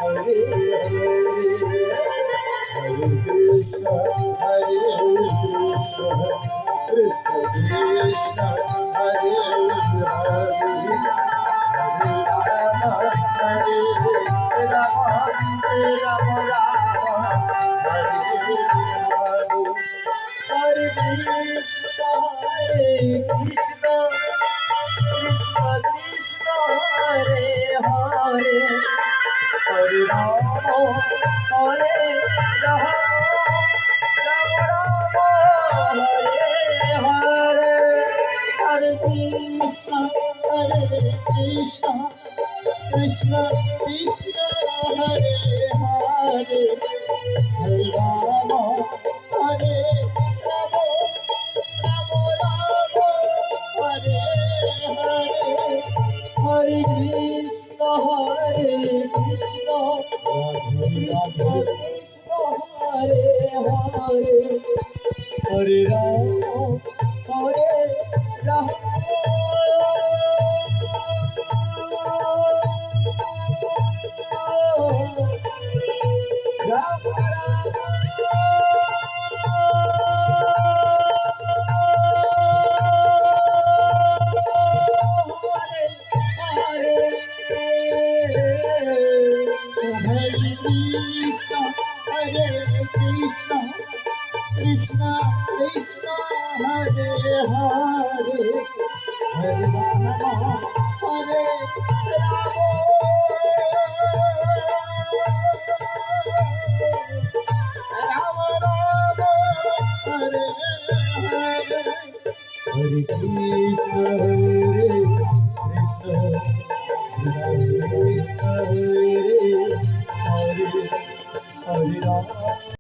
Hare Hare Krishna, Hare Krishna, Krishna Krishna, Hare Hare, Hare Rama, Hare Rama, Rama Rama, Hare Hare. Hare Krishna, Hare Krishna, Krishna Krishna, Hare Hare, Hare Rama, Hare Rama, Rama Rama, Hare Hare. Hare Krishna, Hare Krishna, Krishna Krishna, Hare Hare, Hare Rama, Hare Rama, Rama Rama, Hare Hare. Hare Krishna, Hare Krishna, Krishna Krishna, Hare Hare, Hare Rama, Hare Rama, Rama Hare Krishna, Hare Krishna, Krishna Krishna, Hare Hare, Hare Rama, Hare Rama, Rama Rama, Hare Hare. Hare Krishna, Hare Krishna, Krishna Krishna, Hare Hare, Hare Rama.